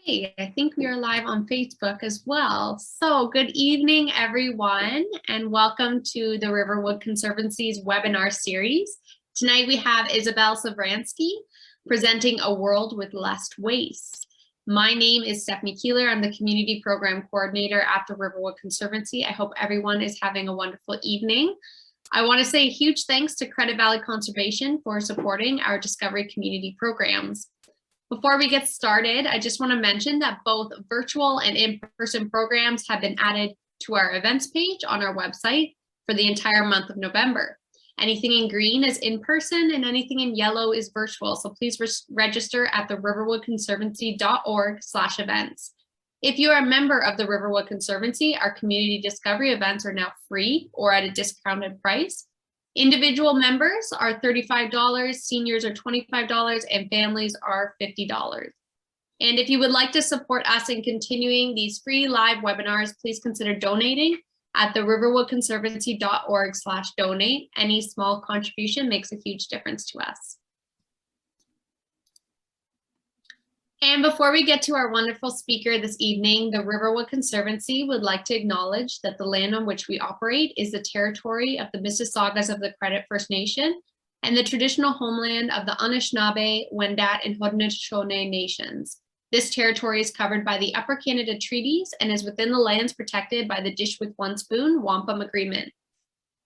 Hey, I think we are live on Facebook as well. So good evening, everyone, and welcome to the Riverwood Conservancy's webinar series. Tonight we have Isabel Savransky presenting A World with Less Waste. My name is Stephanie Keeler. I'm the Community Program Coordinator at the Riverwood Conservancy. I hope everyone is having a wonderful evening. I want to say a huge thanks to Credit Valley Conservation for supporting our Discovery Community programs. Before we get started, I just want to mention that both virtual and in-person programs have been added to our events page on our website for the entire month of November. Anything in green is in-person and anything in yellow is virtual. So please register at the riverwoodconservancy.org/events. If you are a member of the Riverwood Conservancy, our community discovery events are now free or at a discounted price. Individual members are $35, seniors are $25, and families are $50. And if you would like to support us in continuing these free live webinars, please consider donating at the riverwoodconservancy.org/donate. Any small contribution makes a huge difference to us. And before we get to our wonderful speaker this evening, the Riverwood Conservancy would like to acknowledge that the land on which we operate is the territory of the Mississaugas of the Credit First Nation and the traditional homeland of the Anishinaabe, Wendat, and Haudenosaunee nations. This territory is covered by the Upper Canada Treaties and is within the lands protected by the Dish with One Spoon Wampum Agreement.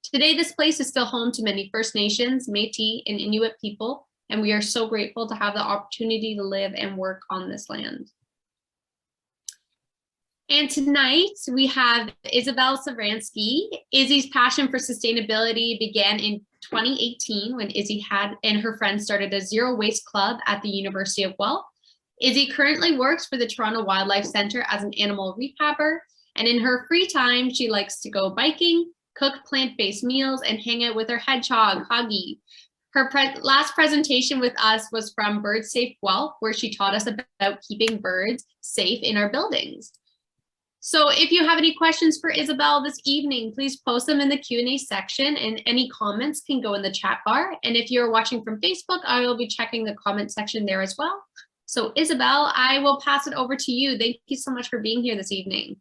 Today, this place is still home to many First Nations, Métis, and Inuit people, and we are so grateful to have the opportunity to live and work on this land. And tonight we have Isabel Savransky. Izzy's passion for sustainability began in 2018 when Izzy and her friends started a zero waste club at the University of Guelph. Izzy currently works for the Toronto Wildlife Centre as an animal rehabber, and in her free time, she likes to go biking, cook plant-based meals, and hang out with her hedgehog, Huggy. Her last presentation with us was from Bird Safe Guelph, where she taught us about keeping birds safe in our buildings. So if you have any questions for Isabel this evening, please post them in the Q&A section, and any comments can go in the chat bar. And if you're watching from Facebook, I will be checking the comment section there as well. So Isabel, I will pass it over to you. Thank you so much for being here this evening.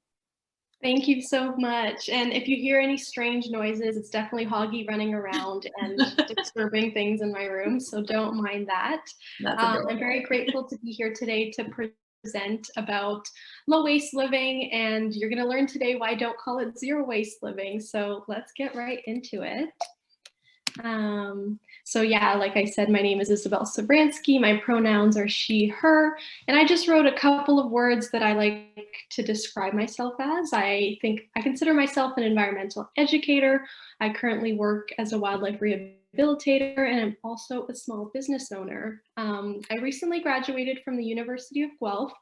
Thank you so much. And if you hear any strange noises, it's definitely Hoggy running around and disturbing things in my room, so don't mind that. I'm very grateful to be here today to present about low waste living, and you're going to learn today why I don't call it zero waste living. So let's get right into it. So yeah, like I said, my name is Isabel Savransky. My pronouns are she, her, and I just wrote a couple of words that I like to describe myself as. I consider myself an environmental educator. I currently work as a wildlife rehabilitator, and I'm also a small business owner. I recently graduated from the University of Guelph,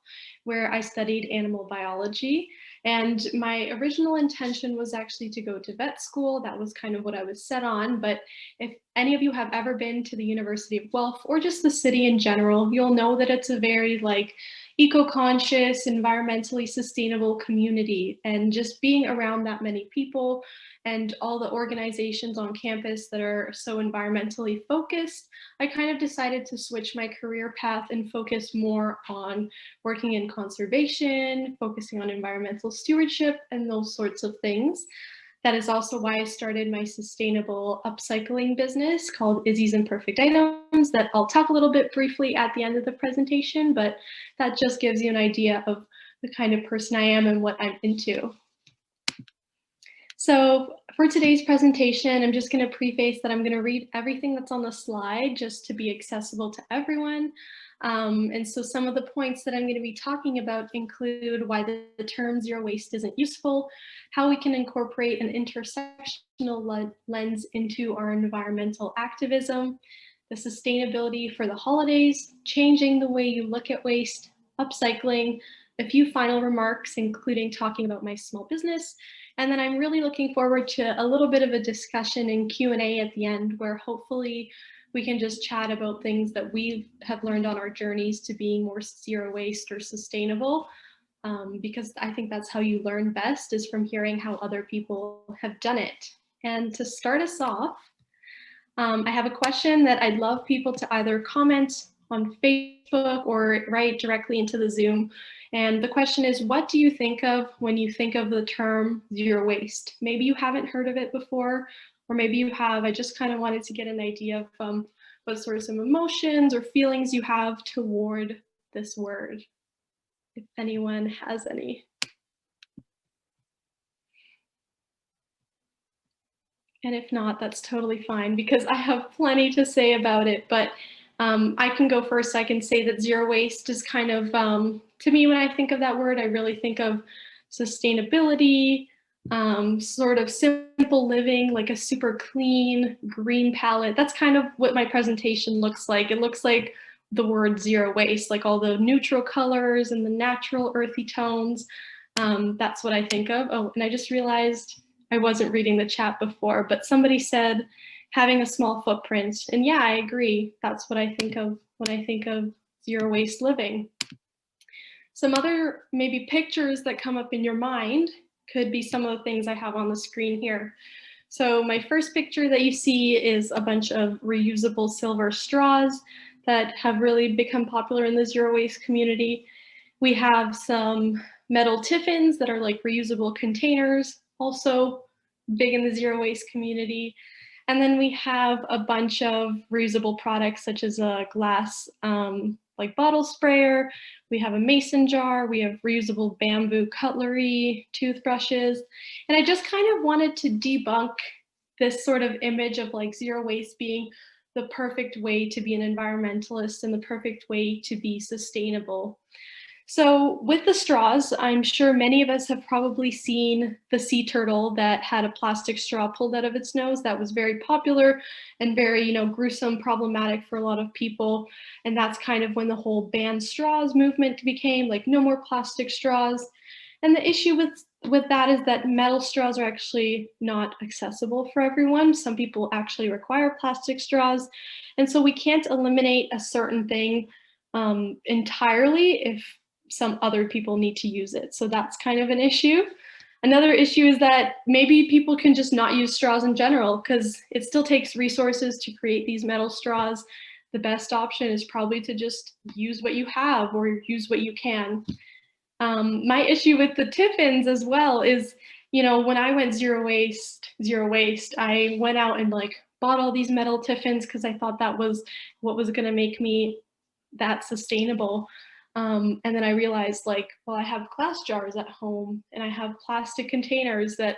where I studied animal biology. And my original intention was actually to go to vet school. That was kind of what I was set on. But if any of you have ever been to the University of Guelph or just the city in general, you'll know that it's a very eco-conscious, environmentally sustainable community. And just being around that many people and all the organizations on campus that are so environmentally focused, I kind of decided to switch my career path and focus more on working in conservation, focusing on environmental stewardship, and those sorts of things. That is also why I started my sustainable upcycling business called Izzy's Imperfect Items that I'll talk a little bit briefly at the end of the presentation, but that just gives you an idea of the kind of person I am and what I'm into. So for today's presentation, I'm just going to preface that I'm going to read everything that's on the slide just to be accessible to everyone. And so some of the points that I'm going to be talking about include why the term zero waste isn't useful, how we can incorporate an intersectional lens into our environmental activism, the sustainability for the holidays, changing the way you look at waste, upcycling, a few final remarks, including talking about my small business. And then I'm really looking forward to a little bit of a discussion and Q&A at the end, where hopefully we can just chat about things that we have learned on our journeys to being more zero waste or sustainable, because I think that's how you learn best, is from hearing how other people have done it. And to start us off, I have a question that I'd love people to either comment on Facebook or write directly into the Zoom. And the question is, what do you think of when you think of the term zero waste? Maybe you haven't heard of it before, or maybe you have. I just kind of wanted to get an idea of what sorts of emotions or feelings you have toward this word, if anyone has any. And if not, that's totally fine because I have plenty to say about it, but I can go first. I can say that zero waste is kind of, to me, when I think of that word, I really think of sustainability, sort of simple living, like a super clean green palette. That's kind of what my presentation looks like. It looks like the word zero waste, like all the neutral colors and the natural earthy tones. That's what I think of. Oh, and I just realized I wasn't reading the chat before, but somebody said having a small footprint. And yeah, I agree. That's what I think of when I think of zero waste living. Some other maybe pictures that come up in your mind could be some of the things I have on the screen here. So my first picture that you see is a bunch of reusable silver straws that have really become popular in the zero waste community. We have some metal tiffins that are like reusable containers, also big in the zero waste community. And then we have a bunch of reusable products such as a glass like bottle sprayer. We have a mason jar. We have reusable bamboo cutlery, toothbrushes. And I just kind of wanted to debunk this sort of image of like zero waste being the perfect way to be an environmentalist and the perfect way to be sustainable. So with the straws, I'm sure many of us have probably seen the sea turtle that had a plastic straw pulled out of its nose. That was very popular and very, gruesome, problematic for a lot of people. And that's kind of when the whole ban straws movement became like no more plastic straws. And the issue with that is that metal straws are actually not accessible for everyone. Some people actually require plastic straws. And so we can't eliminate a certain thing entirely if some other people need to use it. So that's kind of an issue. Another issue is that maybe people can just not use straws in general because it still takes resources to create these metal straws. The best option is probably to just use what you have or use what you can. My issue with the tiffins as well is, when I went zero waste, I went out and like bought all these metal tiffins because I thought that was what was going to make me that sustainable. And then I realized I have glass jars at home and I have plastic containers that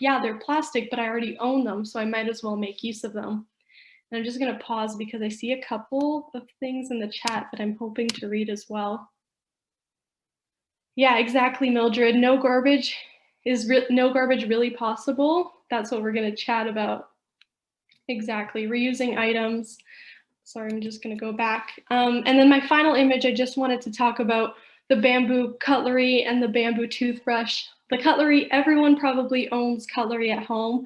yeah, they're plastic, but I already own them. So I might as well make use of them. And I'm just going to pause because I see a couple of things in the chat that I'm hoping to read as well. Yeah, exactly, Mildred. No garbage really possible? That's what we're going to chat about. Exactly, reusing items. Sorry, I'm just going to go back. And then my final image, I just wanted to talk about the bamboo cutlery and the bamboo toothbrush. The cutlery, everyone probably owns cutlery at home.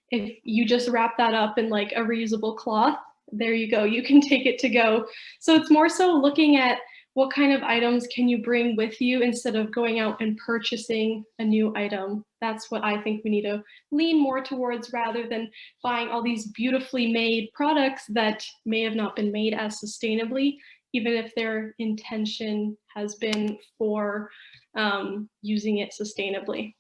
If you just wrap that up in like a reusable cloth, there you go, you can take it to go. So it's more so looking at what kind of items can you bring with you instead of going out and purchasing a new item. That's what I think we need to lean more towards rather than buying all these beautifully made products that may have not been made as sustainably, even if their intention has been for using it sustainably.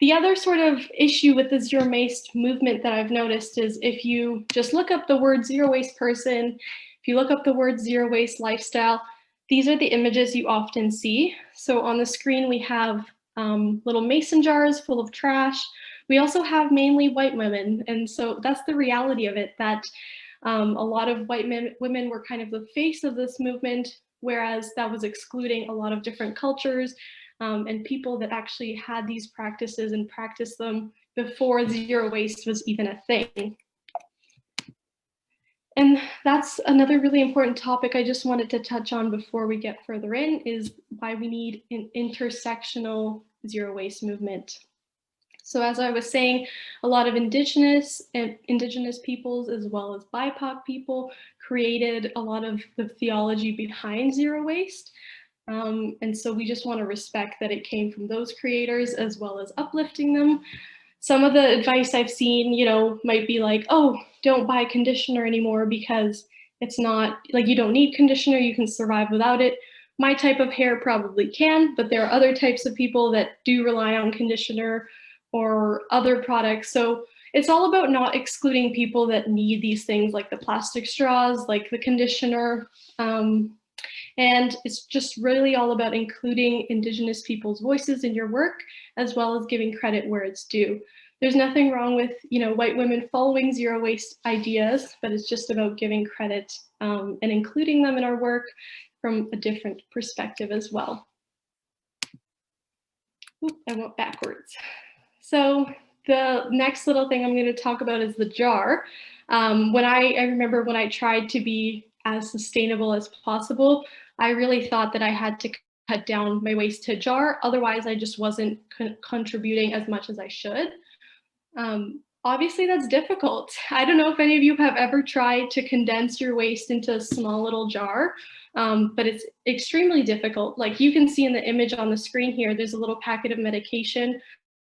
The other sort of issue with the zero waste movement that I've noticed is if you just look up the word zero waste person, if you look up the word zero waste lifestyle, these are the images you often see. So on the screen, we have little mason jars full of trash. We also have mainly white women. And so that's the reality of it, that a lot of white women were kind of the face of this movement, whereas that was excluding a lot of different cultures and people that actually had these practices and practiced them before zero waste was even a thing. And that's another really important topic I just wanted to touch on before we get further in, is why we need an intersectional zero waste movement. So as I was saying, a lot of indigenous peoples as well as BIPOC people created a lot of the theology behind zero waste. And so we just want to respect that it came from those creators as well as uplifting them. Some of the advice I've seen, might be like, oh, don't buy conditioner anymore because It's not like you don't need conditioner, you can survive without it. My type of hair probably can, but there are other types of people that do rely on conditioner or other products. So it's all about not excluding people that need these things like the plastic straws, like the conditioner. And it's just really all about including Indigenous people's voices in your work, as well as giving credit where it's due. There's nothing wrong with, white women following zero waste ideas, but it's just about giving credit and including them in our work from a different perspective as well. Oop, I went backwards. So the next little thing I'm going to talk about is the jar. I remember when I tried to be as sustainable as possible, I really thought that I had to cut down my waste to a jar. Otherwise, I just wasn't contributing as much as I should. Obviously, that's difficult. I don't know if any of you have ever tried to condense your waste into a small little jar, but it's extremely difficult. Like you can see in the image on the screen here, there's a little packet of medication.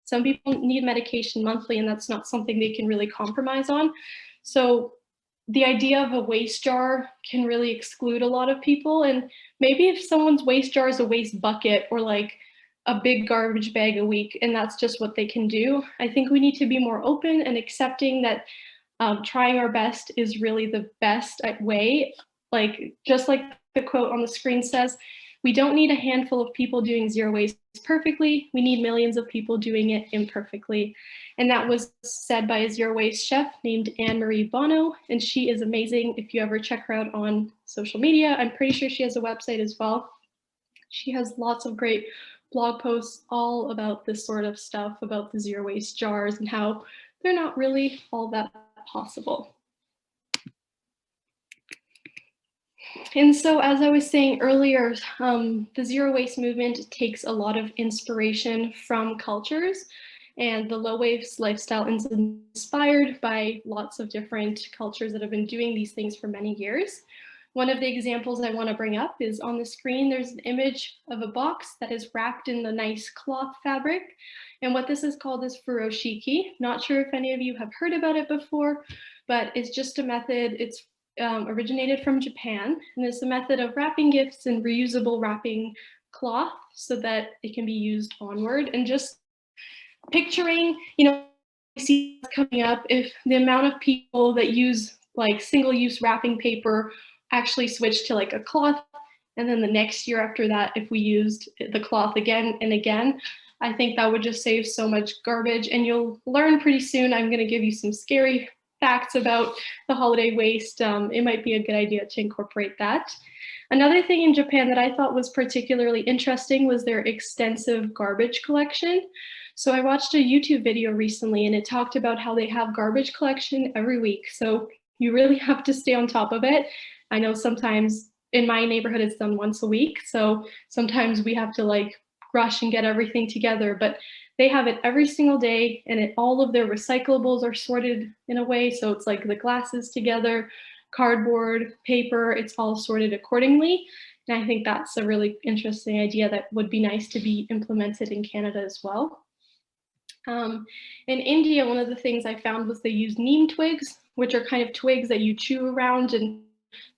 Some people need medication monthly, and that's not something they can really compromise on. So the idea of a waste jar can really exclude a lot of people. And maybe if someone's waste jar is a waste bucket or like a big garbage bag a week, and that's just what they can do, I think we need to be more open and accepting that trying our best is really the best way. Like, just like the quote on the screen says, we don't need a handful of people doing zero waste perfectly. We need millions of people doing it imperfectly. And that was said by a zero waste chef named Anne-Marie Bono. And she is amazing. If you ever check her out on social media, I'm pretty sure she has a website as well. She has lots of great blog posts all about this sort of stuff, about the zero waste jars and how they're not really all that possible. And so, as I was saying earlier, the zero waste movement takes a lot of inspiration from cultures, and the low waste lifestyle is inspired by lots of different cultures that have been doing these things for many years. One of the examples I want to bring up is on the screen. There's an image of a box that is wrapped in the nice cloth fabric. And what this is called is Furoshiki. Not sure if any of you have heard about it before, but it's just a method. It's originated from Japan, and it's a method of wrapping gifts in reusable wrapping cloth so that it can be used onward. And just picturing, see coming up, if the amount of people that use like single-use wrapping paper actually switch to like a cloth, and then the next year after that, if we used the cloth again and again, I think that would just save so much garbage. And you'll learn pretty soon. I'm going to give you some scary facts about the holiday waste. It might be a good idea to incorporate that. Another thing in Japan that I thought was particularly interesting was their extensive garbage collection. So I watched a YouTube video recently, and it talked about how they have garbage collection every week. So you really have to stay on top of it. I know sometimes in my neighborhood it's done once a week, so sometimes we have to like rush and get everything together, but they have it every single day, and all of their recyclables are sorted in a way. So it's like the glasses together, cardboard, paper, it's all sorted accordingly. And I think that's a really interesting idea that would be nice to be implemented in Canada as well. In India, one of the things I found was they use neem twigs, which are kind of twigs that you chew around, and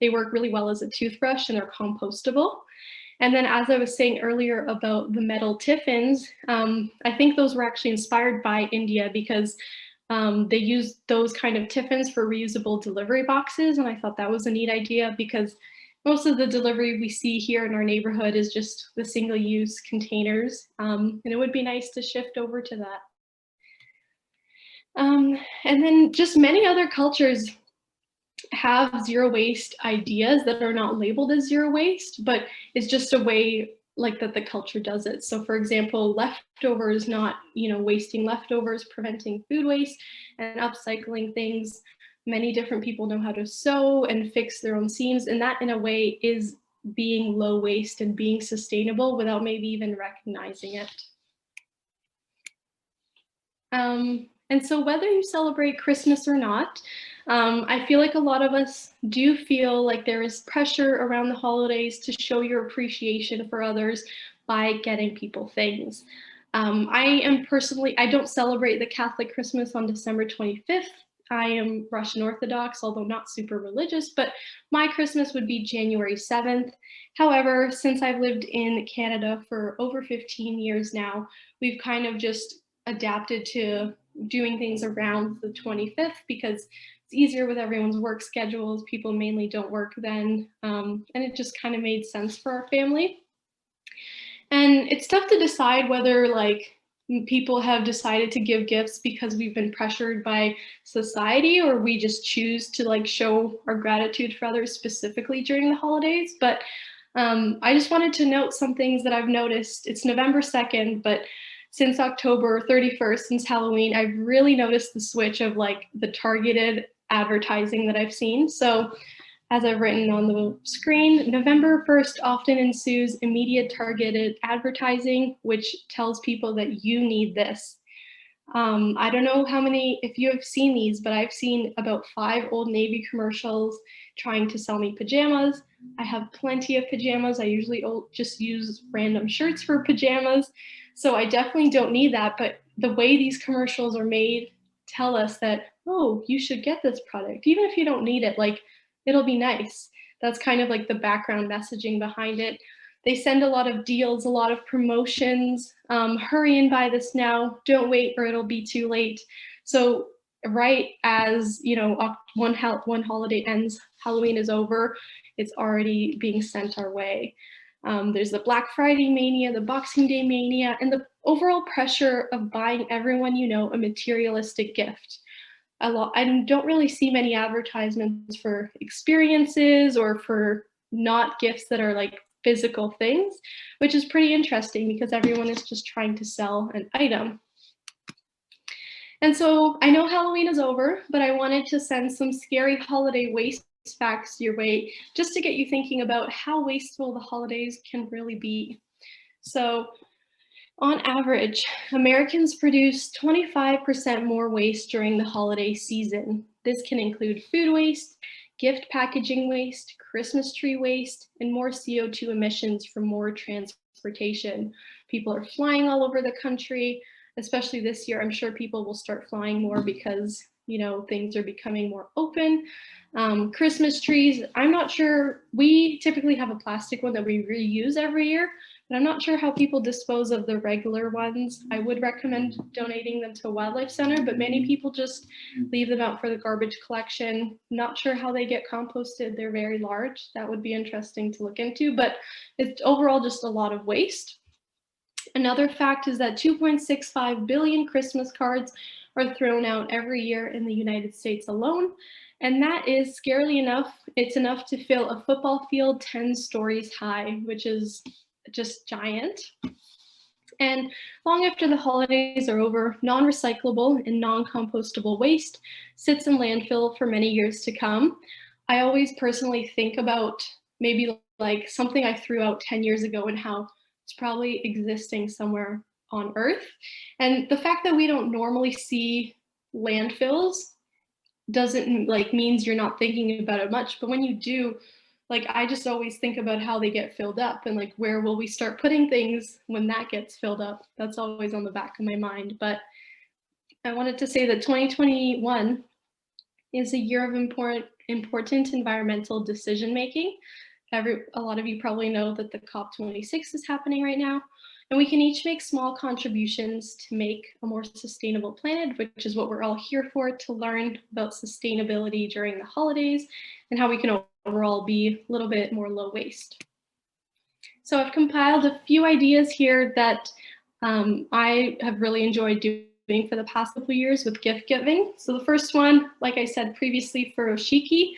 they work really well as a toothbrush, and they're compostable. And then, as I was saying earlier about the metal tiffins, I think those were actually inspired by India because they use those kind of tiffins for reusable delivery boxes. And I thought that was a neat idea because most of the delivery we see here in our neighborhood is just the single-use containers. And it would be nice to shift over to that. And then just many other cultures have zero waste ideas that are not labeled as zero waste, but it's just a way like that the culture does it. So for example, leftovers, not, wasting leftovers, preventing food waste, and upcycling things. Many different people know how to sew and fix their own seams, and that in a way is being low waste and being sustainable without maybe even recognizing it. And so whether you celebrate Christmas or not, I feel like a lot of us do feel like there is pressure around the holidays to show your appreciation for others by getting people things. I don't celebrate the Catholic Christmas on December 25th. I am Russian Orthodox, although not super religious, but my Christmas would be January 7th. However, since I've lived in Canada for over 15 years now, we've kind of just adapted to doing things around the 25th because it's easier with everyone's work schedules. People mainly don't work then, and it just kind of made sense for our family. And it's tough to decide whether like people have decided to give gifts because we've been pressured by society or we just choose to like show our gratitude for others specifically during the holidays. But I just wanted to note some things that I've noticed. It's November 2nd, but since October 31st, since Halloween, I've really noticed the switch of like the targeted advertising that I've seen. So as I've written on the screen, November 1st often ensues immediate targeted advertising, which tells people that you need this. I don't know how many, if you have seen these, but I've seen about 5 Old Navy commercials trying to sell me pajamas. I have plenty of pajamas. I usually just use random shirts for pajamas. So I definitely don't need that. But the way these commercials are made tell us that, oh, you should get this product. Even if you don't need it, like it'll be nice. That's kind of like the background messaging behind it. They send a lot of deals, a lot of promotions. Hurry and buy this now. Don't wait or it'll be too late. So right as, you know, one holiday ends, Halloween is over, it's already being sent our way. There's the Black Friday mania, the Boxing Day mania, and the overall pressure of buying everyone you know a materialistic gift. I don't really see many advertisements for experiences or for not gifts that are like physical things, which is pretty interesting because everyone is just trying to sell an item. And so I know Halloween is over, but I wanted to send some scary holiday waste facts your way just to get you thinking about how wasteful the holidays can really be. So on average, Americans produce 25% more waste during the holiday season. This can include food waste, gift packaging waste, Christmas tree waste, and more CO2 emissions from more transportation. People are flying all over the country, especially this year. I'm sure people will start flying more because, you know, things are becoming more open. Christmas trees, I'm not sure. We typically have a plastic one that we reuse every year, but I'm not sure how people dispose of the regular ones. I would recommend donating them to a wildlife center, but many people just leave them out for the garbage collection. Not sure how they get composted. They're very large. That would be interesting to look into, but it's overall just a lot of waste. Another fact is that 2.65 billion Christmas cards are thrown out every year in the United States alone. And that is, scarily enough, it's enough to fill a football field 10 stories high, which is just giant. And long after the holidays are over, non-recyclable and non-compostable waste sits in landfill for many years to come. I always personally think about maybe like something I threw out 10 years ago and how it's probably existing somewhere on Earth. And the fact that we don't normally see landfills doesn't like means you're not thinking about it much, but when you do, like I just always think about how they get filled up and like where will we start putting things when that gets filled up. That's always on the back of my mind. But I wanted to say that 2021 is a year of important environmental decision making. A lot of you probably know that the COP26 is happening right now, and we can each make small contributions to make a more sustainable planet, which is what we're all here for, to learn about sustainability during the holidays and how we can overall be a little bit more low waste. So I've compiled a few ideas here that I have really enjoyed doing for the past couple of years with gift giving. So the first one, like I said previously, Furoshiki.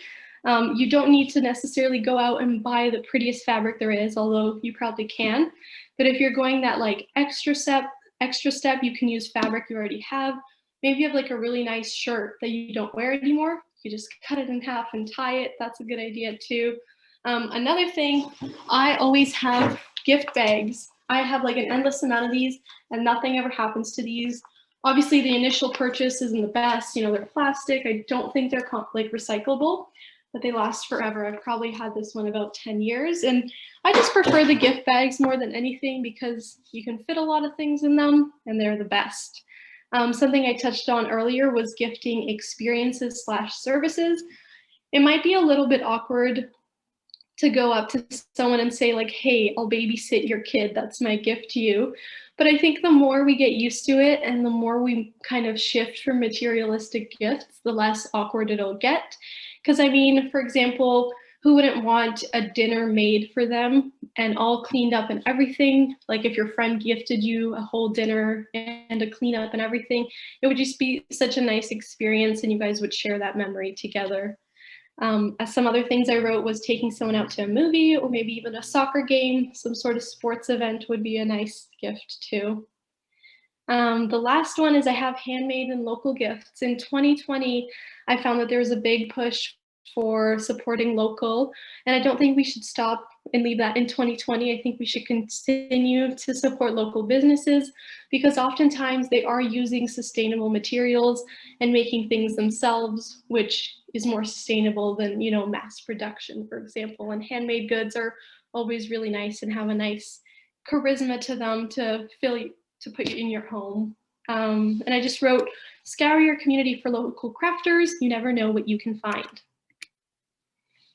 You don't need to necessarily go out and buy the prettiest fabric there is, although you probably can. But if you're going that like extra step, you can use fabric you already have. Maybe you have like a really nice shirt that you don't wear anymore. You just cut it in half and tie it. That's a good idea too. Another thing, I always have gift bags. I have like an endless amount of these and nothing ever happens to these. Obviously the initial purchase isn't the best, you know, they're plastic. I don't think they're like recyclable, but they last forever. I've probably had this one about 10 years. And I just prefer the gift bags more than anything because you can fit a lot of things in them and they're the best. Something I touched on earlier was gifting experiences / services. It might be a little bit awkward to go up to someone and say like, hey, I'll babysit your kid, that's my gift to you. But I think the more we get used to it and the more we kind of shift from materialistic gifts, the less awkward it'll get. Because I mean, for example, who wouldn't want a dinner made for them and all cleaned up and everything? Like if your friend gifted you a whole dinner and a cleanup and everything, it would just be such a nice experience and you guys would share that memory together. Some other things I wrote was taking someone out to a movie or maybe even a soccer game, some sort of sports event would be a nice gift too. The last one is I have handmade and local gifts. In 2020, I found that there was a big push for supporting local, and I don't think we should stop and leave that in 2020. I think we should continue to support local businesses because oftentimes they are using sustainable materials and making things themselves, which is more sustainable than, you know, mass production, for example. And handmade goods are always really nice and have a nice charisma to them to put you in your home. And I just wrote, scour your community for local crafters. You never know what you can find.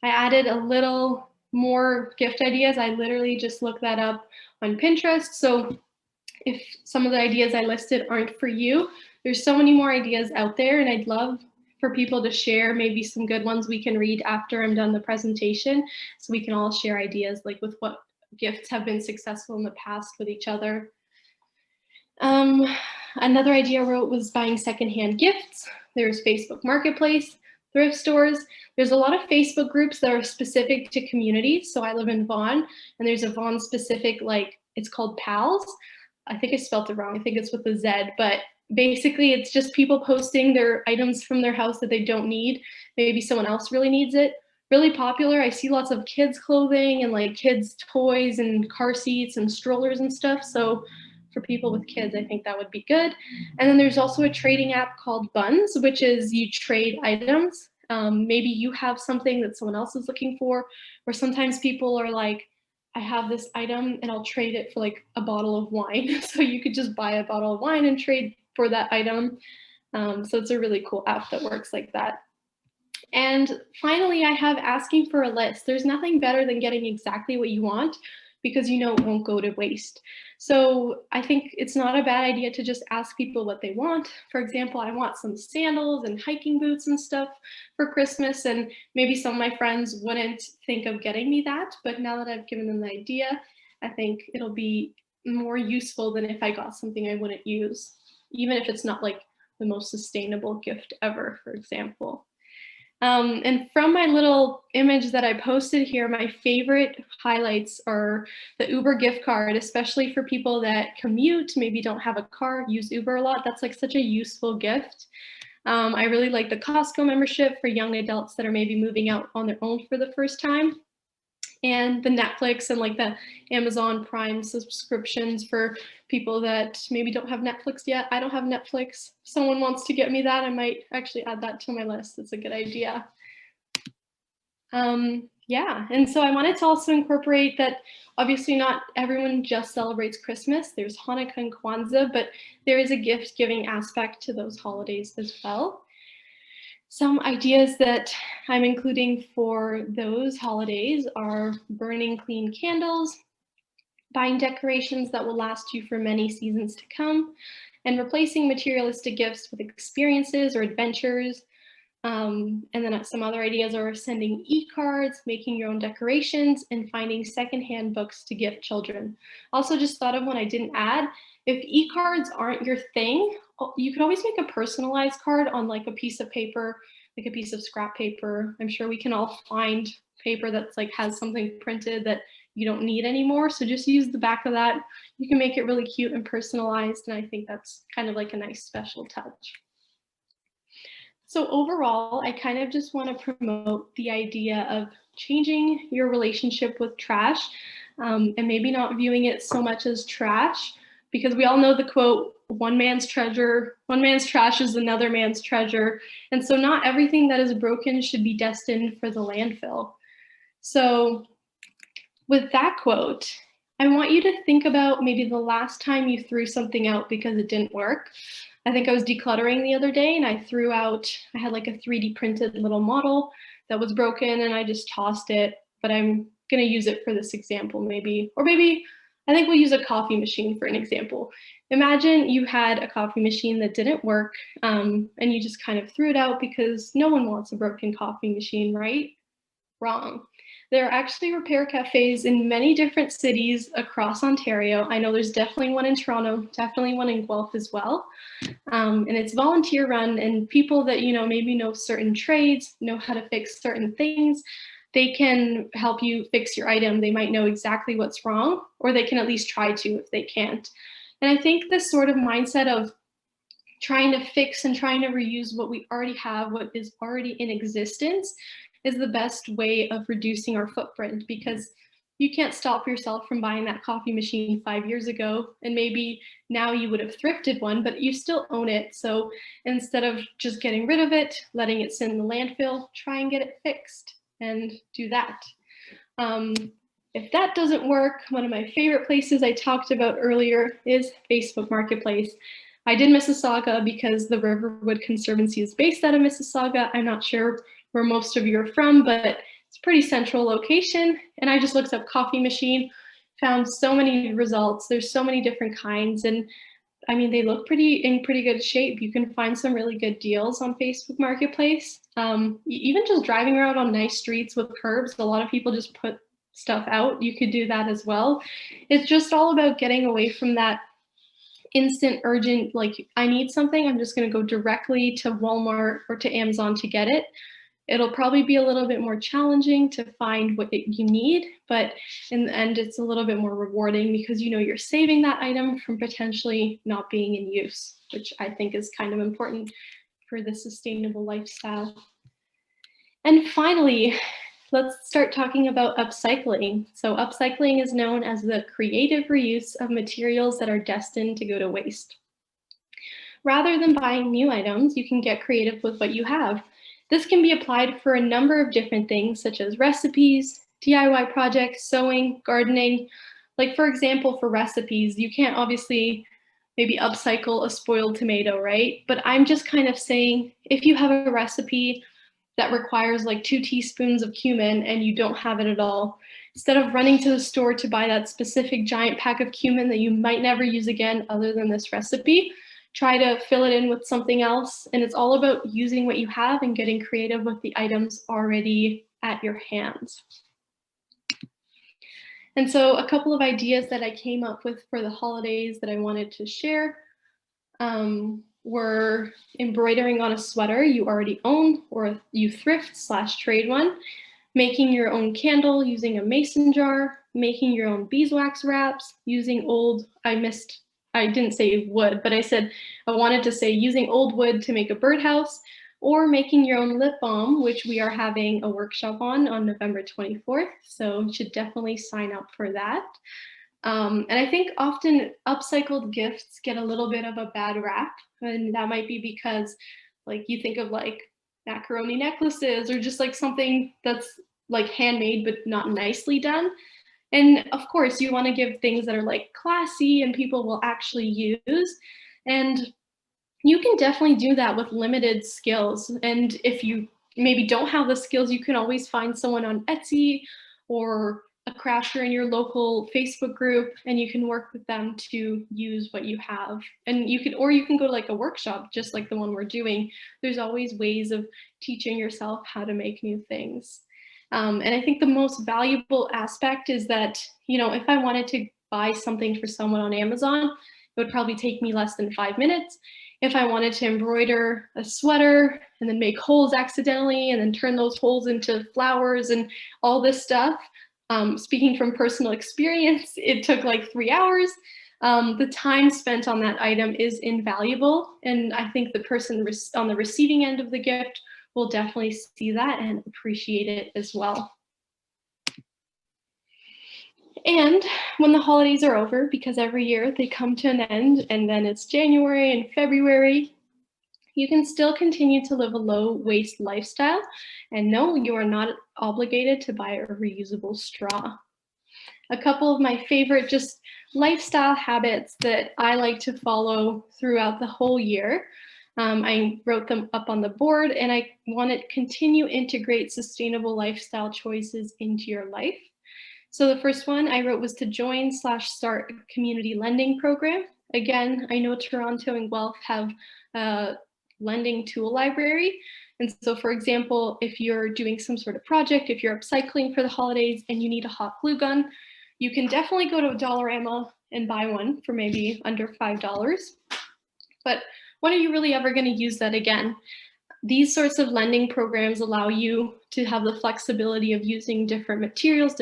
I added a little more gift ideas. I literally just looked that up on Pinterest. So if some of the ideas I listed aren't for you, there's so many more ideas out there, and I'd love for people to share maybe some good ones we can read after I'm done the presentation, so we can all share ideas like with what gifts have been successful in the past with each other. Another idea I wrote was buying secondhand gifts. There's Facebook Marketplace, thrift stores. There's a lot of Facebook groups that are specific to communities. So I live in Vaughan, and there's a Vaughan specific, like, it's called Pals. I think I spelled it wrong. I think it's with a Z, but basically it's just people posting their items from their house that they don't need. Maybe someone else really needs it. Really popular. I see lots of kids clothing and like kids toys and car seats and strollers and stuff. So for people with kids, I think that would be good. And then there's also a trading app called Buns, which is you trade items. Maybe you have something that someone else is looking for, or sometimes people are like, I have this item and I'll trade it for like a bottle of wine. So you could just buy a bottle of wine and trade for that item. So it's a really cool app that works like that. And finally, I have asking for a list. There's nothing better than getting exactly what you want because you know it won't go to waste. So I think it's not a bad idea to just ask people what they want. For example, I want some sandals and hiking boots and stuff for Christmas, and maybe some of my friends wouldn't think of getting me that, but now that I've given them the idea, I think it'll be more useful than if I got something I wouldn't use, even if it's not like the most sustainable gift ever, for example. And from my little image that I posted here, my favorite highlights are the Uber gift card, especially for people that commute, maybe don't have a car, use Uber a lot. That's like such a useful gift. I really like the Costco membership for young adults that are maybe moving out on their own for the first time. And the Netflix and like the Amazon Prime subscriptions for people that maybe don't have Netflix yet. I don't have Netflix. If someone wants to get me that, I might actually add that to my list. It's a good idea. Yeah, and so I wanted to also incorporate that obviously not everyone just celebrates Christmas. There's Hanukkah and Kwanzaa, but there is a gift giving aspect to those holidays as well. Some ideas that I'm including for those holidays are burning clean candles, buying decorations that will last you for many seasons to come, and replacing materialistic gifts with experiences or adventures. And then some other ideas are sending e-cards, making your own decorations, and finding secondhand books to gift children. Also just thought of one I didn't add. If e-cards aren't your thing, you could always make a personalized card on like a piece of paper, like a piece of scrap paper. I'm sure we can all find paper that's like has something printed that you don't need anymore. So just use the back of that. You can make it really cute and personalized. And I think that's kind of like a nice special touch. So overall, I kind of just want to promote the idea of changing your relationship with trash and maybe not viewing it so much as trash, because we all know the quote, one man's trash is another man's treasure. And so not everything that is broken should be destined for the landfill. So with that quote, I want you to think about maybe the last time you threw something out because it didn't work. I think I was decluttering the other day and I had like a 3D printed little model that was broken and I just tossed it, but I'm gonna use it for this example maybe, or maybe I think we'll use a coffee machine for an example. Imagine you had a coffee machine that didn't work and you just kind of threw it out because no one wants a broken coffee machine, right? Wrong. There are actually repair cafes in many different cities across Ontario. I know there's definitely one in Toronto, definitely one in Guelph as well. And it's volunteer run, and people that, you know, maybe know certain trades, know how to fix certain things, they can help you fix your item. They might know exactly what's wrong, or they can at least try to if they can't. And I think this sort of mindset of trying to fix and trying to reuse what we already have, what is already in existence, is the best way of reducing our footprint, because you can't stop yourself from buying that coffee machine 5 years ago, and maybe now you would have thrifted one, but you still own it. So instead of just getting rid of it, letting it sit in the landfill, try and get it fixed and do that. If that doesn't work, one of my favorite places I talked about earlier is Facebook Marketplace. I did Mississauga because the Riverwood Conservancy is based out of Mississauga. I'm not sure where most of you are from, but it's a pretty central location. And I just looked up coffee machine, found so many results. There's so many different kinds. And I mean, they look in pretty good shape. You can find some really good deals on Facebook Marketplace. Even just driving around on nice streets with curbs, a lot of people just put stuff out. You could do that as well. It's just all about getting away from that instant, urgent, like I need something, I'm just going to go directly to Walmart or to Amazon to get it. It'll probably be a little bit more challenging to find what you need, but in the end, it's a little bit more rewarding because you know you're saving that item from potentially not being in use, which I think is kind of important for the sustainable lifestyle. And finally, let's start talking about upcycling. So upcycling is known as the creative reuse of materials that are destined to go to waste. Rather than buying new items, you can get creative with what you have. This can be applied for a number of different things, such as recipes, DIY projects, sewing, gardening. Like for example, for recipes, you can't obviously maybe upcycle a spoiled tomato, right? But I'm just kind of saying, if you have a recipe that requires like 2 teaspoons of cumin and you don't have it at all, instead of running to the store to buy that specific giant pack of cumin that you might never use again other than this recipe, try to fill it in with something else. And it's all about using what you have and getting creative with the items already at your hands. And so a couple of ideas that I came up with for the holidays that I wanted to share were embroidering on a sweater you already own or you thrift/trade one, making your own candle using a mason jar, making your own beeswax wraps, using old, I didn't say wood, but I wanted to say using old wood to make a birdhouse, or making your own lip balm, which we are having a workshop on November 24th. So you should definitely sign up for that. And I think often upcycled gifts get a little bit of a bad rap. And that might be because like you think of like macaroni necklaces or just like something that's like handmade but not nicely done. And of course, you want to give things that are like classy and people will actually use. And you can definitely do that with limited skills. And if you maybe don't have the skills, you can always find someone on Etsy or a crafter in your local Facebook group, and you can work with them to use what you have. And you can go to like a workshop, just like the one we're doing. There's always ways of teaching yourself how to make new things. And I think the most valuable aspect is that, you know, if I wanted to buy something for someone on Amazon, it would probably take me less than 5 minutes. If I wanted to embroider a sweater and then make holes accidentally and then turn those holes into flowers and all this stuff, speaking from personal experience, it took like 3 hours. The time spent on that item is invaluable. And I think the person on the receiving end of the gift will definitely see that and appreciate it as well. And when the holidays are over, because every year they come to an end and then it's January and February, you can still continue to live a low waste lifestyle. And no, you are not obligated to buy a reusable straw. A couple of my favorite just lifestyle habits that I like to follow throughout the whole year. I wrote them up on the board, and I want to continue integrate sustainable lifestyle choices into your life. So the first one I wrote was to join/start a community lending program. Again, I know Toronto and Guelph have a lending tool library. And so, for example, if you're doing some sort of project, if you're upcycling for the holidays and you need a hot glue gun, you can definitely go to Dollarama and buy one for maybe under $5. But when are you really ever going to use that again? These sorts of lending programs allow you to have the flexibility of using different materials,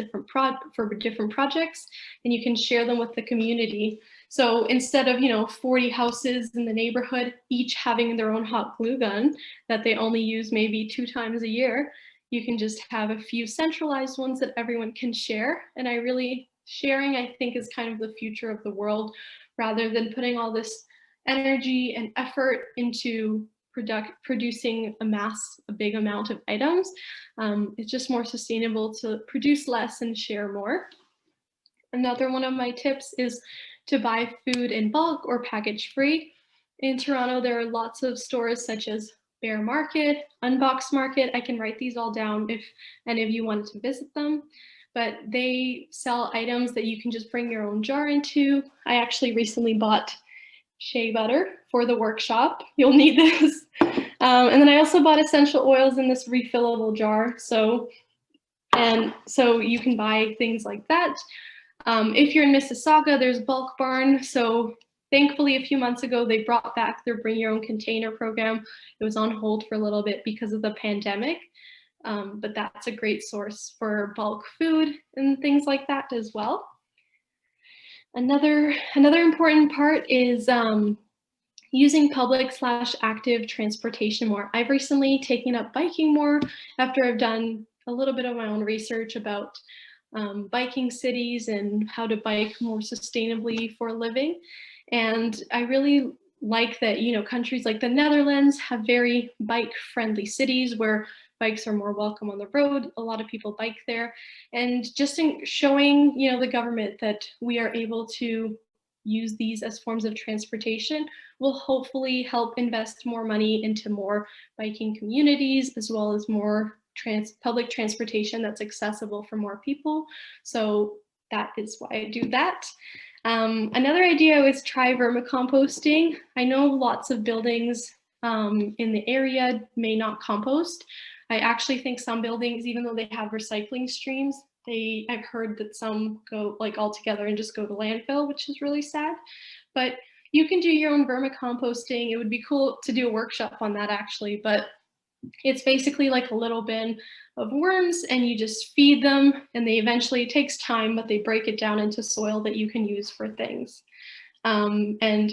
for different projects, and you can share them with the community. So instead of 40 houses in the neighborhood, each having their own hot glue gun that they only use maybe 2 times a year, you can just have a few centralized ones that everyone can share. And sharing, I think, is kind of the future of the world, rather than putting all this energy and effort into producing a big amount of items. It's just more sustainable to produce less and share more. Another one of my tips is to buy food in bulk or package free. In Toronto, there are lots of stores such as Bear Market, Unbox Market. I can write these all down if any of you wanted to visit them. But they sell items that you can just bring your own jar into. I actually recently bought shea butter for the workshop. You'll need this. And then I also bought essential oils in this refillable jar. So you can buy things like that. If you're in Mississauga, there's Bulk Barn. So thankfully, a few months ago, they brought back their Bring Your Own Container program. It was on hold for a little bit because of the pandemic. But that's a great source for bulk food and things like that as well. Another important part is using public/active transportation more. I've recently taken up biking more after I've done a little bit of my own research about biking cities and how to bike more sustainably for a living. And I really like that, countries like the Netherlands have very bike-friendly cities where bikes are more welcome on the road. A lot of people bike there. And just in showing, the government that we are able to use these as forms of transportation will hopefully help invest more money into more biking communities, as well as more public transportation that's accessible for more people. So that is why I do that. Another idea was try vermicomposting. I know lots of buildings in the area may not compost. I actually think some buildings, even though they have recycling streams, I've heard that some go all together and just go to landfill, which is really sad. But you can do your own vermicomposting. It would be cool to do a workshop on that actually, but it's basically like a little bin of worms and you just feed them and it takes time, but they break it down into soil that you can use for things. And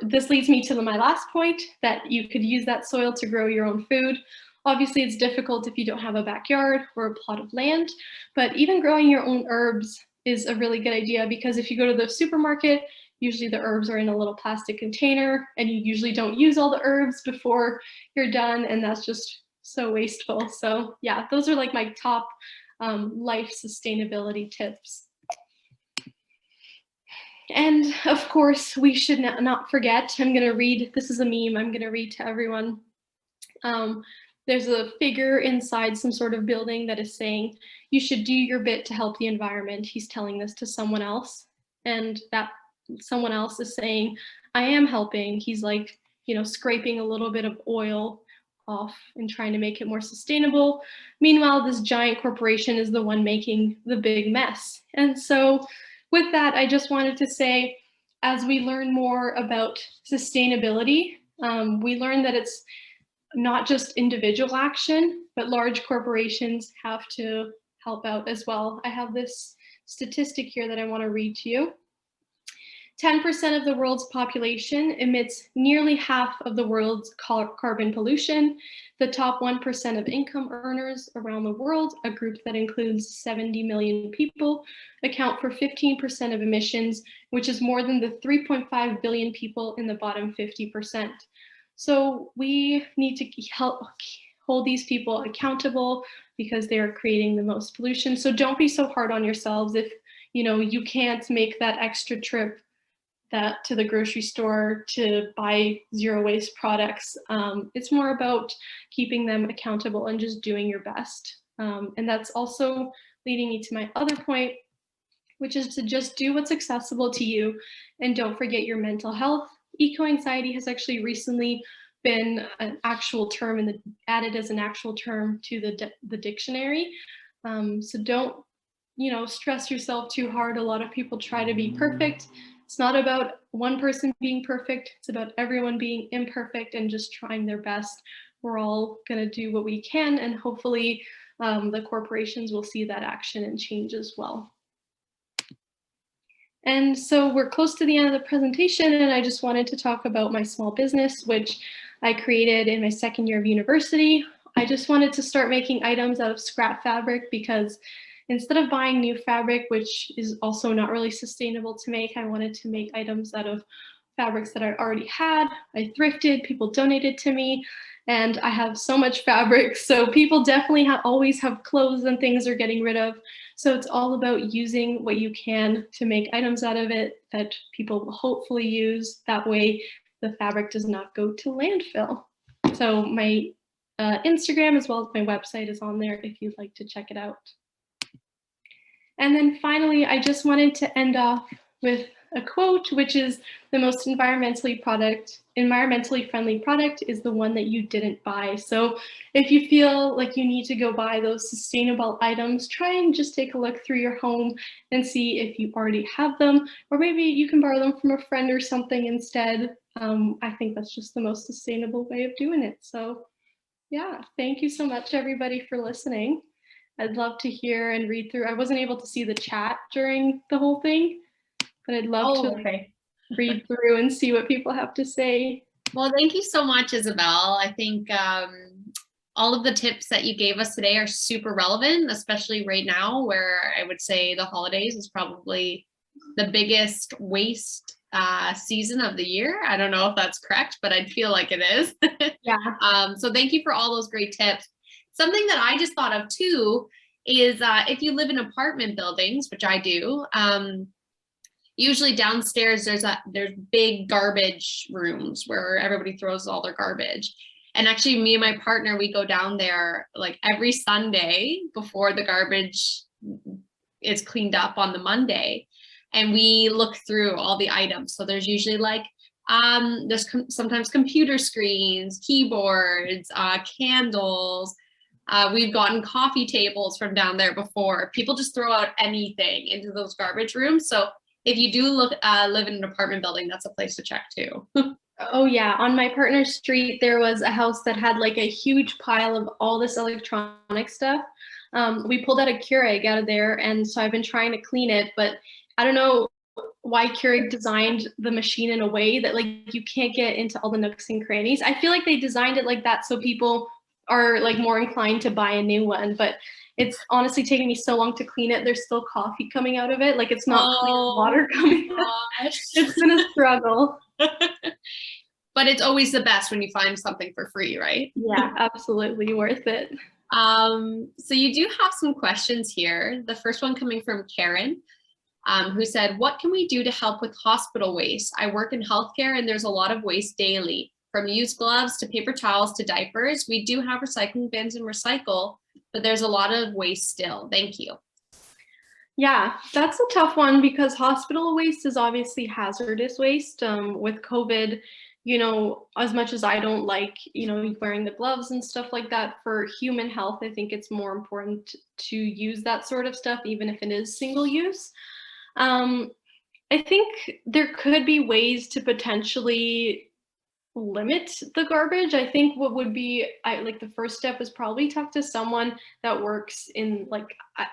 this leads me to my last point, that you could use that soil to grow your own food. Obviously, it's difficult if you don't have a backyard or a plot of land, but even growing your own herbs is a really good idea, because if you go to the supermarket, usually the herbs are in a little plastic container and you usually don't use all the herbs before you're done, and that's just so wasteful. So yeah, those are my top life sustainability tips. And of course, we should not forget, I'm going to read, this is a meme I'm going to read to everyone. There's a figure inside some sort of building that is saying, you should do your bit to help the environment. He's telling this to someone else. And that someone else is saying, I am helping. He's scraping a little bit of oil off and trying to make it more sustainable. Meanwhile, this giant corporation is the one making the big mess. And so with that, I just wanted to say, as we learn more about sustainability, we learn that it's not just individual action, but large corporations have to help out as well. I have this statistic here that I want to read to you. 10% of the world's population emits nearly half of the world's carbon pollution. The top 1% of income earners around the world, a group that includes 70 million people, account for 15% of emissions, which is more than the 3.5 billion people in the bottom 50%. So we need to help hold these people accountable because they are creating the most pollution. So don't be so hard on yourselves if you know, you can't make that extra trip to the grocery store to buy zero waste products. It's more about keeping them accountable and just doing your best. And that's also leading me to my other point, which is to just do what's accessible to you and don't forget your mental health. Eco-anxiety has actually recently been an actual term and added as an actual term to the dictionary. So don't, you know, stress yourself too hard. A lot of people try to be perfect. It's not about one person being perfect. It's about everyone being imperfect and just trying their best. We're all going to do what we can, and hopefully the corporations will see that action and change as well. And so we're close to the end of the presentation, and I just wanted to talk about my small business, which I created in my second year of university. I just wanted to start making items out of scrap fabric because instead of buying new fabric, which is also not really sustainable to make, I wanted to make items out of fabrics that I already had. I thrifted, people donated to me, and I have so much fabric. So people definitely always have clothes and things they're getting rid of. So it's all about using what you can to make items out of it that people will hopefully use. That way the fabric does not go to landfill. So my Instagram as well as my website is on there if you'd like to check it out. And then finally, I just wanted to end off with a quote, which is the most environmentally friendly product is the one that you didn't buy. So if you feel like you need to go buy those sustainable items, try and just take a look through your home and see if you already have them, or maybe you can borrow them from a friend or something instead. I think that's just the most sustainable way of doing it. So yeah, thank you so much everybody for listening. I'd love to hear and read through. I wasn't able to see the chat during the whole thing, but I'd love to read through and see what people have to say. Well, thank you so much, Isabel. I think all of the tips that you gave us today are super relevant, especially right now where I would say the holidays is probably the biggest waste season of the year. I don't know if that's correct, but I'd feel like it is. Yeah. So thank you for all those great tips. Something that I just thought of too is if you live in apartment buildings, which I do, usually downstairs there's big garbage rooms where everybody throws all their garbage. And actually me and my partner, we go down there like every Sunday before the garbage is cleaned up on the Monday. And we look through all the items. So there's usually like, there's sometimes computer screens, keyboards, candles. We've gotten coffee tables from down there before. People just throw out anything into those garbage rooms. So if you do live in an apartment building, that's a place to check too. Oh yeah, on my partner's street, there was a house that had like a huge pile of all this electronic stuff. We pulled out a Keurig out of there, and so I've been trying to clean it, but I don't know why Keurig designed the machine in a way that like you can't get into all the nooks and crannies. I feel like they designed it like that so people are like more inclined to buy a new one, but it's honestly taking me so long to clean it. There's still coffee coming out of it. Like it's not clean water coming out. It's been a struggle. But it's always the best when you find something for free, right? Yeah, absolutely worth it. So you do have some questions here. The first one coming from Karen, who said, what can we do to help with hospital waste? I work in healthcare and there's a lot of waste daily, from used gloves to paper towels to diapers. We do have recycling bins and recycle, but there's a lot of waste still. Thank you. Yeah, that's a tough one because hospital waste is obviously hazardous waste. With COVID, you know, as much as I don't like, you know, wearing the gloves and stuff like that for human health, I think it's more important to use that sort of stuff, even if it is single use. I think there could be ways to potentially limit the garbage. I think what would be like the first step is probably talk to someone that works in like,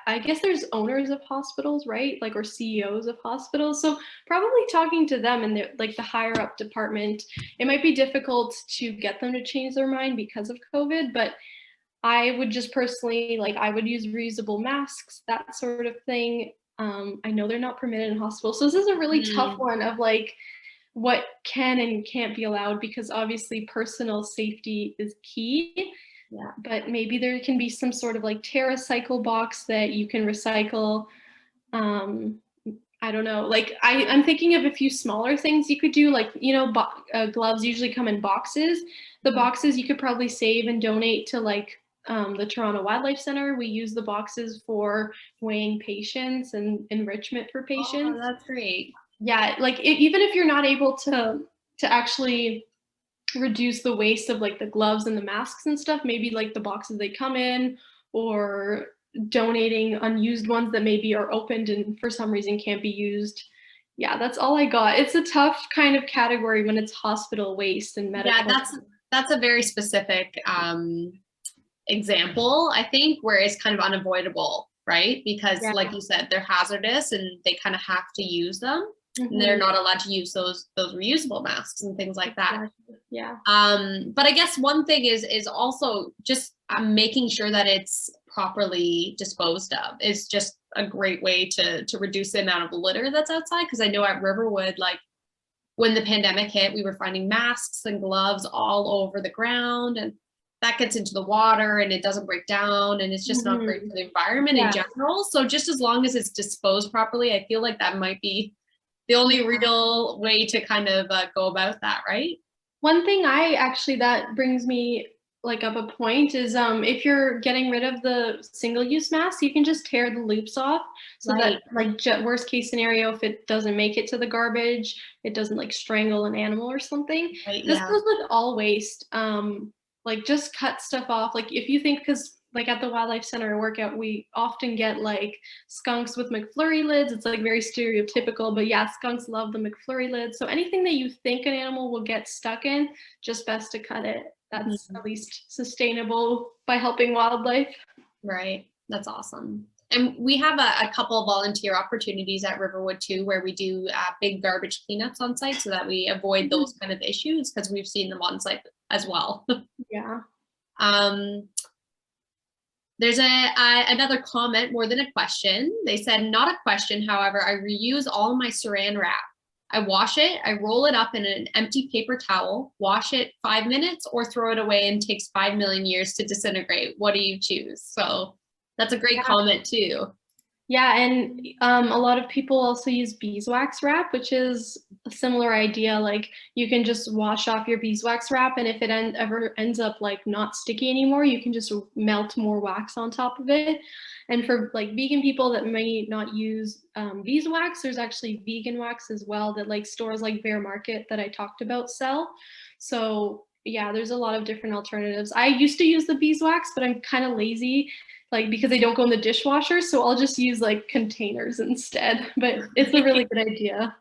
I guess there's owners of hospitals, right? Like, or CEOs of hospitals. So probably talking to them and like the higher up department. It might be difficult to get them to change their mind because of COVID, but I would just personally, like, I would use reusable masks, that sort of thing. I know they're not permitted in hospitals. So this is a really tough one of like, what can and can't be allowed, because obviously personal safety is key. Yeah, but maybe there can be some sort of like TerraCycle box that you can recycle. I don't know, like I'm thinking of a few smaller things you could do, like, you know, gloves usually come in boxes. The boxes you could probably save and donate to like the Toronto Wildlife Center. We use the boxes for weighing patients and enrichment for Oh, patients. that's great. Yeah, like even if you're not able to actually reduce the waste of like the gloves and the masks and stuff, maybe like the boxes they come in, or donating unused ones that maybe are opened and for some reason can't be used. Yeah, that's all I got. It's a tough kind of category when it's hospital waste and medical. Yeah, that's a very specific example, I think, where it's kind of unavoidable, right? Because like you said, they're hazardous and they kind of have to use them. And they're not allowed to use those reusable masks and things like that. Yeah. But I guess one thing is also just making sure that it's properly disposed of is just a great way to reduce the amount of litter that's outside. Because I know at Riverwood, like when the pandemic hit, we were finding masks and gloves all over the ground, and that gets into the water and it doesn't break down, and it's just not great for the environment in general. So just as long as it's disposed properly, I feel like that might be the only real way to kind of go about that, right? One thing that brings me like up a point is if you're getting rid of the single-use masks, you can just tear the loops off so that like worst case scenario, if it doesn't make it to the garbage, it doesn't like strangle an animal or something. This goes with all waste. Like just cut stuff off. Like if you think, because like at the Wildlife Center workout, we often get like skunks with McFlurry lids. It's like very stereotypical, but yeah, skunks love the McFlurry lid. So anything that you think an animal will get stuck in, just best to cut it. That's at least sustainable by helping wildlife. Right. That's awesome. And we have a couple of volunteer opportunities at Riverwood too, where we do big garbage cleanups on site so that we avoid those kind of issues, because we've seen them on site as well. Yeah. There's another comment, more than a question. They said, not a question, however, I reuse all my saran wrap. I wash it, I roll it up in an empty paper towel, wash it 5 minutes, or throw it away and takes 5 million years to disintegrate. What do you choose? So that's a great comment too. Yeah, and a lot of people also use beeswax wrap, which is a similar idea. Like you can just wash off your beeswax wrap, and if it ever ends up like not sticky anymore, you can just melt more wax on top of it. And for like vegan people that may not use beeswax, there's actually vegan wax as well that like stores like Bear Market that I talked about sell. So yeah, there's a lot of different alternatives. I used to use the beeswax, but I'm kind of lazy, like because they don't go in the dishwasher, so I'll just use like containers instead. But it's a really good idea.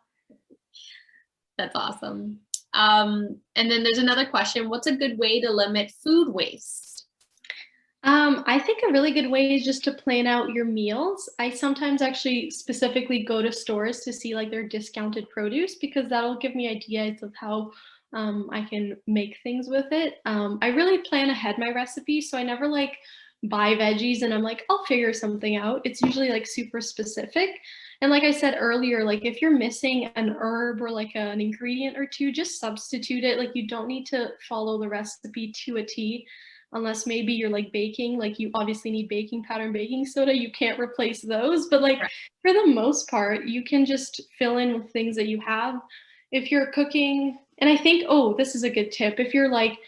That's awesome. And then there's another question. What's a good way to limit food waste? I think a really good way is just to plan out your meals. I sometimes actually specifically go to stores to see like their discounted produce, because that'll give me ideas of how I can make things with it. I really plan ahead my recipe, so I never like buy veggies and I'm like, I'll figure something out. It's usually like super specific. And like I said earlier, like if you're missing an herb or like an ingredient or two, just substitute it. Like you don't need to follow the recipe to a T, unless maybe you're like baking, like you obviously need baking powder and baking soda. You can't replace those, but like for the most part, you can just fill in with things that you have. If you're cooking, and I think, oh, this is a good tip. If you're like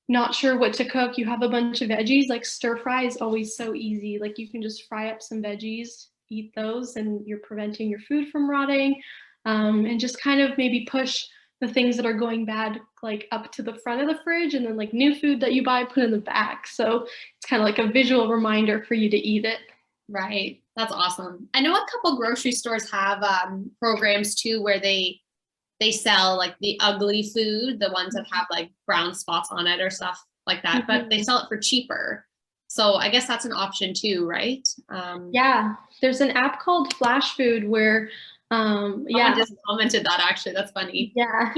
not sure what to cook, you have a bunch of veggies, like stir fry is always so easy. Like you can just fry up some veggies, eat those, and you're preventing your food from rotting. And just kind of maybe push the things that are going bad like up to the front of the fridge, and then like new food that you buy, put in the back. So it's kind of like a visual reminder for you to eat it. Right. That's awesome. I know a couple grocery stores have programs too, where they sell like the ugly food, the ones that have like brown spots on it or stuff like that, but they sell it for cheaper. So I guess that's an option too, right? Yeah, there's an app called Flash Food where Someone just commented that, actually. That's funny. Yeah.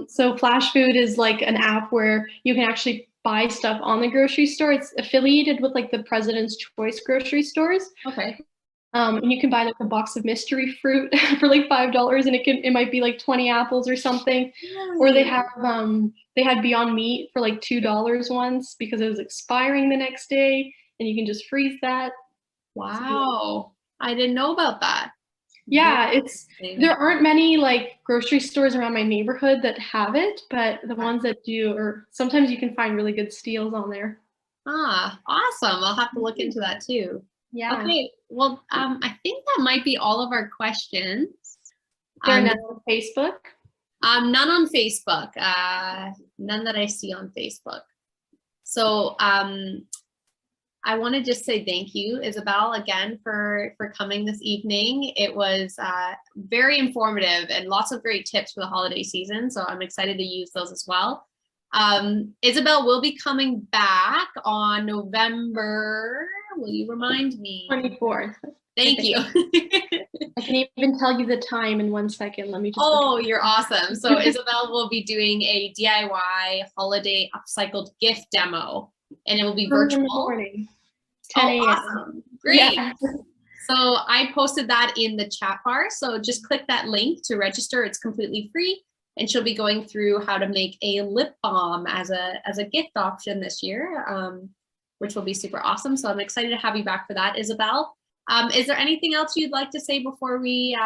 So Flash Food is like an app where you can actually buy stuff on the grocery store. It's affiliated with like the President's Choice grocery stores. Okay. And you can buy like a box of mystery fruit for like $5, and it might be like 20 apples or something. Really? Or they had Beyond Meat for like $2 once because it was expiring the next day, and you can just freeze that. Wow. I didn't know about that. Yeah, there aren't many like grocery stores around my neighborhood that have it, but the ones that do, or sometimes you can find really good steals on there. Ah, awesome. I'll have to look into that too. Yeah. Okay, well, I think that might be all of our questions. They're none on Facebook? None on Facebook. None that I see on Facebook. So I want to just say thank you, Isabel, again for coming this evening. It was very informative and lots of great tips for the holiday season. So I'm excited to use those as well. Isabel will be coming back on November, will you remind me? 24th. Thank you. I can even tell you the time in 1 second. Let me just. Oh, you're awesome. So Isabel will be doing a DIY holiday upcycled gift demo, and it will be virtual. In the morning, 10 a.m. Awesome. Great. Yeah. So I posted that in the chat bar. So just click that link to register. It's completely free. And she'll be going through how to make a lip balm as a gift option this year, which will be super awesome. So I'm excited to have you back for that, Isabel. Is there anything else you'd like to say before we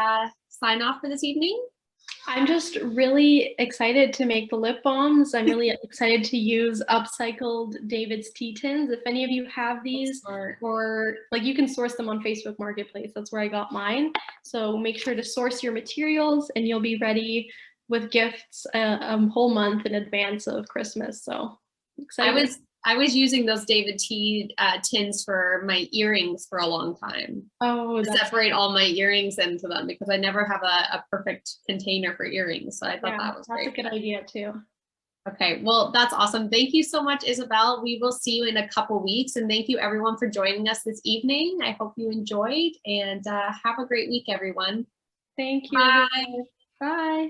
sign off for this evening? I'm just really excited to make the lip balms. I'm really excited to use upcycled David's tea tins. If any of you have these, or like you can source them on Facebook Marketplace. That's where I got mine. So make sure to source your materials and you'll be ready with gifts a whole month in advance of Christmas. So excited. I was using those David tea tins for my earrings for a long time. Oh, to separate all my earrings into them because I never have a perfect container for earrings. So I thought that was great. That's a good idea too. Okay, well, that's awesome. Thank you so much, Isabel. We will see you in a couple weeks. And thank you everyone for joining us this evening. I hope you enjoyed and have a great week, everyone. Thank you. Bye. Bye.